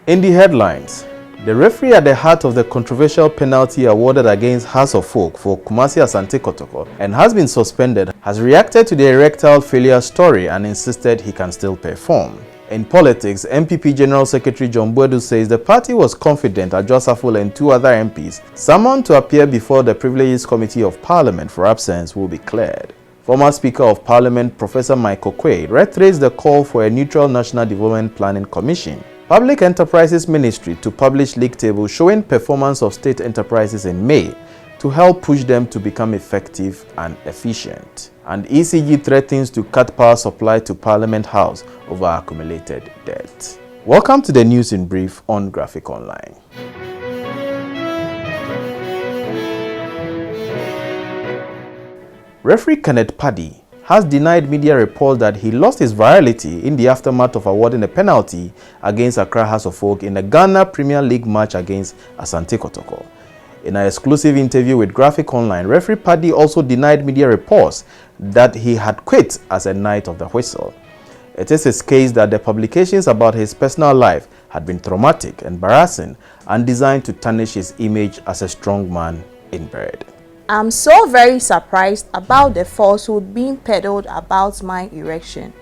In the headlines, the referee at the heart of the controversial penalty awarded against House of Folk for Kumasi Asante Kotoko and has been suspended has reacted to the Erectile failure story and insisted he can still perform. In politics, NPP General Secretary John Boadu says the party was confident Ajosaful and 2 other MPs summoned to appear before the Privileges Committee of Parliament for absence will be cleared. Former Speaker of Parliament Professor Prof Oquaye reiterates the call for a neutral National Development Planning Commission. Public Enterprises Ministry to publish league tables showing performance of state enterprises in May to help push them to become effective and efficient. And ECG threatens to cut power supply to Parliament House over accumulated debt. Welcome to the news in brief on Graphic Online. Referee Padi has denied media reports that he lost his virality in the aftermath of awarding a penalty against Accra House of Folk in the Ghana Premier League match against Asante Kotoko. In an exclusive interview with Graphic Online, Referee Padi also denied media reports that he had quit as a Knight of the Whistle. It is his case that the publications about his personal life had been traumatic, embarrassing, and designed to tarnish his image as a strong man inbred. I'm so very surprised about the falsehood being peddled about my erection.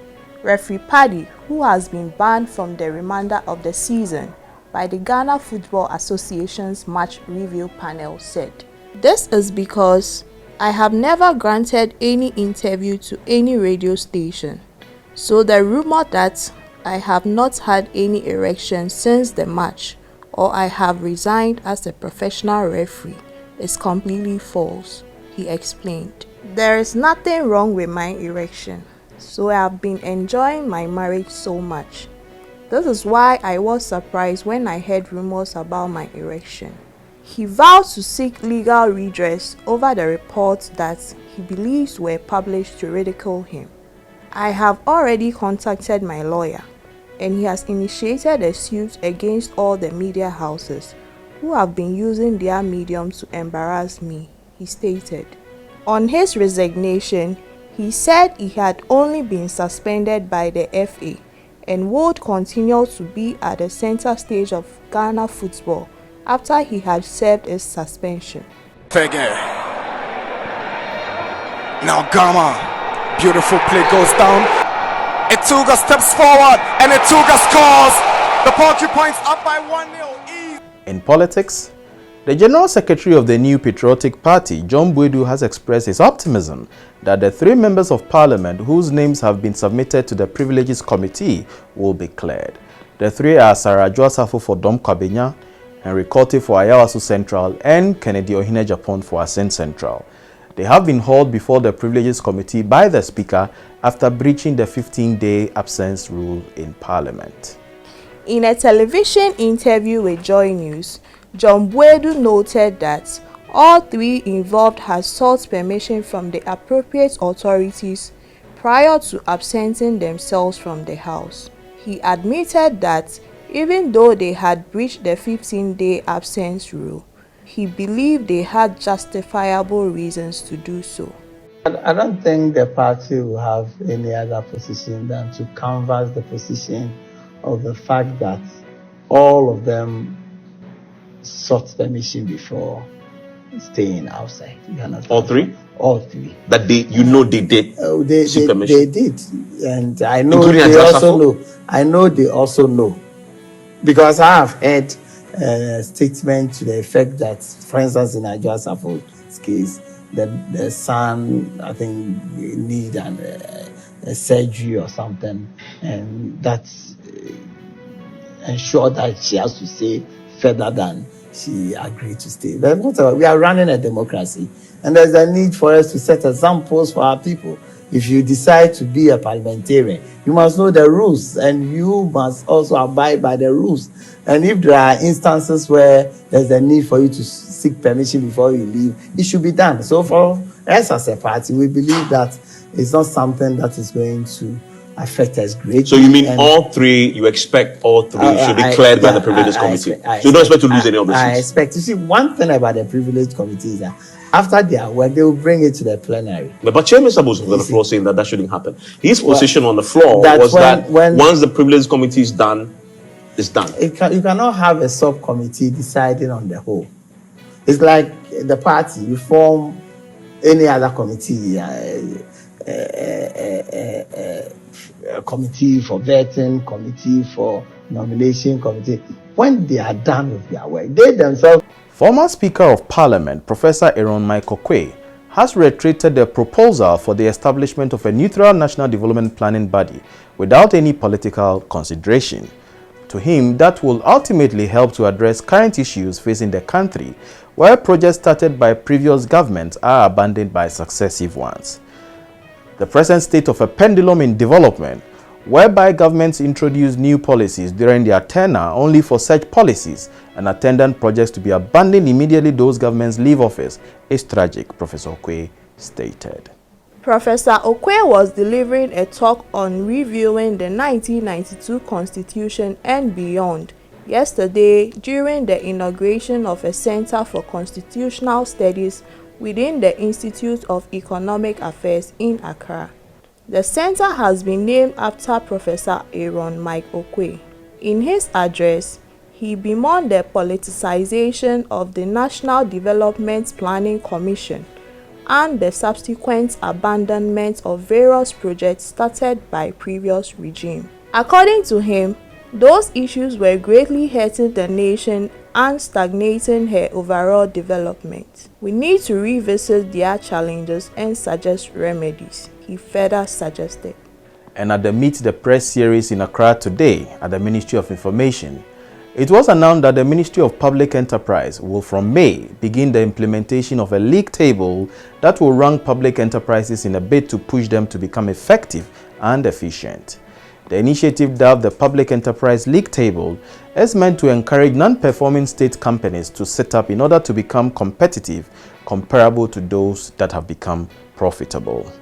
Referee Padi, who has been banned from the remainder of the season by the Ghana Football Association's match review panel, said, "This is because I have never granted any interview to any radio station. So the rumor that I have not had any erection since the match or I have resigned as a professional referee is completely false," he explained. "There is nothing wrong with my erection, so I have been enjoying my marriage so much. This is why I was surprised when I heard rumors about my erection." He vowed to seek legal redress over the reports that he believes were published to ridicule him. "I have already contacted my lawyer, and he has initiated a suit against all the media houses who have been using their medium to embarrass me," he stated. On his resignation, he said he had only been suspended by the FA and would continue to be at the center stage of Ghana football after he had served his suspension. Now Gama, beautiful play goes down. Etuga steps forward and Etuga scores. The Porcupines up by 1-0. In politics, the General Secretary of the new Patriotic Party, John Boadu, has expressed his optimism that the 3 members of Parliament whose names have been submitted to the Privileges Committee will be cleared. The 3 are Sarah Joasafo for Dom Kwabenya, Henry Korte for Ayawaso Central, and Kennedy Ohine Japon for Ascent Central. They have been hauled before the Privileges Committee by the Speaker after breaching the 15-day absence rule in Parliament. In a television interview with Joy News, John Boadu noted that all 3 involved had sought permission from the appropriate authorities prior to absenting themselves from the House. He admitted that even though they had breached the 15-day absence rule, he believed they had justifiable reasons to do so. I don't think the party will have any other position than to canvass the position of the fact that all of them sought permission before staying outside. All 3? All 3. That they did. They permission. They did, and I know Including they Ajosafo? also know. I know they also know, because I have heard a statement to the effect that, for instance, in Ajosafo's case, the son, I think, need a surgery or something, and that's ensure that she has to stay further than she agreed to stay. But whatever, we are running a democracy, and there's a need for us to set examples for our people. If you decide to be a parliamentarian, you must know the rules, and you must also abide by the rules. And if there are instances where there's a need for you to seek permission before you leave, it should be done. So for us as a party, we believe that it's not something that is going to affect us greatly. So you mean all 3, you expect all 3 should be cleared by the Privileges Committee? So you don't expect to lose any of the seats? I expect. You see, one thing about the Privileges Committee is that after their work, they will bring it to the plenary. But Chairman Sabos was on the floor saying that shouldn't happen. His position on the floor was that once the Privileges Committee is done, it's done. You cannot have a subcommittee deciding on the whole. It's like the party. You form any other committee, a committee for vetting, committee for nomination, committee. When they are done with their work, they themselves. Former Speaker of Parliament, Professor Prof Oquaye, has reiterated the proposal for the establishment of a neutral national development planning body without any political consideration. To him, that will ultimately help to address current issues facing the country, where projects started by previous governments are abandoned by successive ones. The present state of a pendulum in development, whereby governments introduce new policies during their tenure only for such policies and attendant projects to be abandoned immediately those governments leave office, is tragic, Professor Oquaye stated. Professor Oquaye was delivering a talk on reviewing the 1992 Constitution and beyond yesterday during the inauguration of a Center for Constitutional Studies within the Institute of Economic Affairs in Accra. The center has been named after Professor Prof Oquaye. In his address, he bemoaned the politicization of the National Development Planning Commission and the subsequent abandonment of various projects started by previous regime. According to him, those issues were greatly hurting the nation and stagnating her overall development. We need to revisit their challenges and suggest remedies, he further suggested. And at the Meet the Press series in Accra today at the Ministry of Information, it was announced that the Ministry of Public Enterprise will from May begin the implementation of a league table that will rank public enterprises in a bid to push them to become effective and efficient. The initiative, dubbed the Public Enterprise League Table, is meant to encourage non-performing state companies to set up in order to become competitive, comparable to those that have become profitable.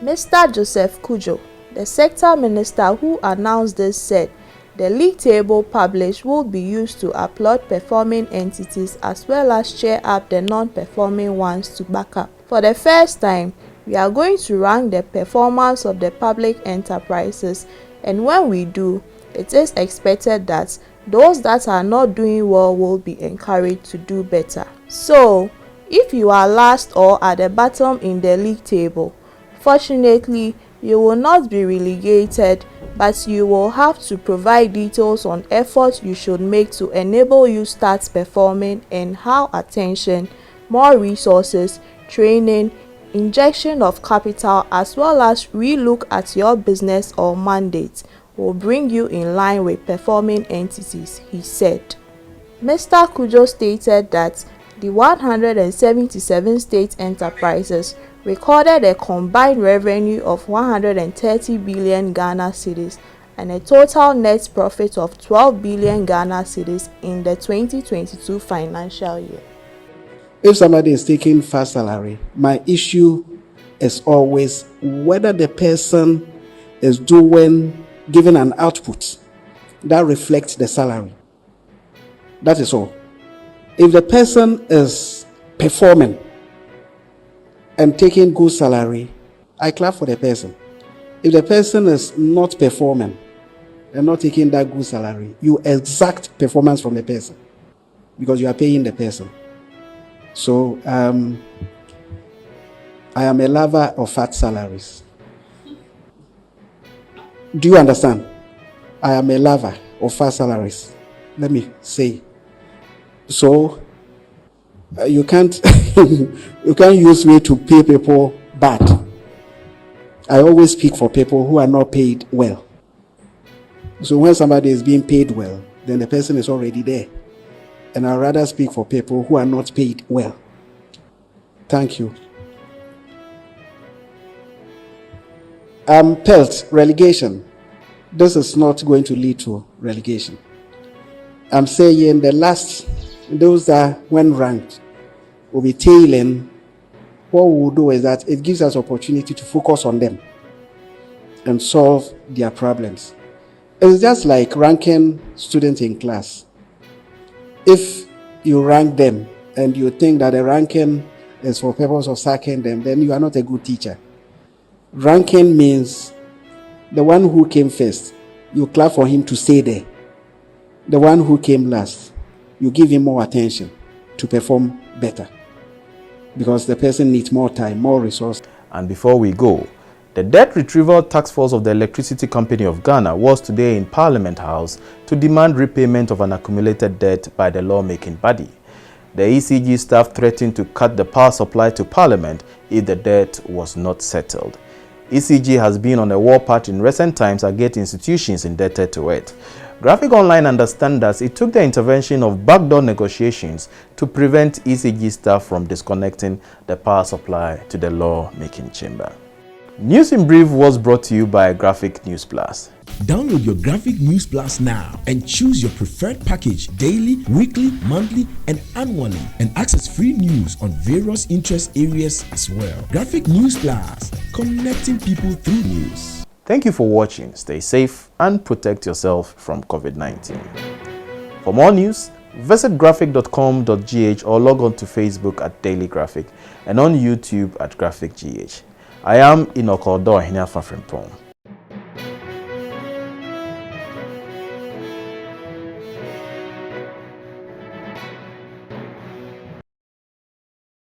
Mr. Joseph Kujo, the sector minister who announced this, said the league table published will be used to applaud performing entities as well as cheer up the non-performing ones to back up. For the first time, we are going to rank the performance of the public enterprises, and when we do, it is expected that those that are not doing well will be encouraged to do better. So, if you are last or at the bottom in the league table, fortunately, you will not be relegated, but you will have to provide details on efforts you should make to enable you start performing and how attention, more resources, training, injection of capital as well as relook at your business or mandate will bring you in line with performing entities, he said. Mr. Kujo stated that the 177 state enterprises recorded a combined revenue of 130 billion Ghana cedis and a total net profit of 12 billion Ghana cedis in the 2022 financial year. If somebody is taking fast salary, my issue is always whether the person is giving an output that reflects the salary. That is all. If the person is performing and taking good salary, I clap for the person. If the person is not performing and not taking that good salary, you exact performance from the person because you are paying the person. So I am a lover of fat salaries. Do you understand? I am a lover of fat salaries. Let me say. So you can't you can't use me to pay people bad. I always speak for people who are not paid well. So when somebody is being paid well, then the person is already there. And I'd rather speak for people who are not paid well. Thank you. Pelt, relegation. This is not going to lead to relegation. I'm saying those that when ranked will be tailing. What we'll do is that it gives us opportunity to focus on them and solve their problems. It's just like ranking students in class. If you rank them and you think that the ranking is for purpose of sacking them, then you are not a good teacher. Ranking means the one who came first, you clap for him to stay there. the one who came last, you give him more attention to perform better, because the person needs more time, more resources. And before we go, the Debt Retrieval Task Force of the Electricity Company of Ghana was today in Parliament House to demand repayment of an accumulated debt by the lawmaking body. The ECG staff threatened to cut the power supply to Parliament if the debt was not settled. ECG has been on a warpath in recent times against institutions indebted to it. Graphic Online understands that it took the intervention of backdoor negotiations to prevent ECG staff from disconnecting the power supply to the law-making chamber. News in Brief was brought to you by Graphic News Plus. Download your Graphic News Plus now and choose your preferred package daily, weekly, monthly, and annually, and access free news on various interest areas as well. Graphic News Plus, connecting people through news. Thank you for watching. Stay safe and protect yourself from COVID-19. For more news, visit graphic.com.gh or log on to Facebook at Daily Graphic and on YouTube at Graphic GH. I am Enoch Odo Hinya Fafrimpong.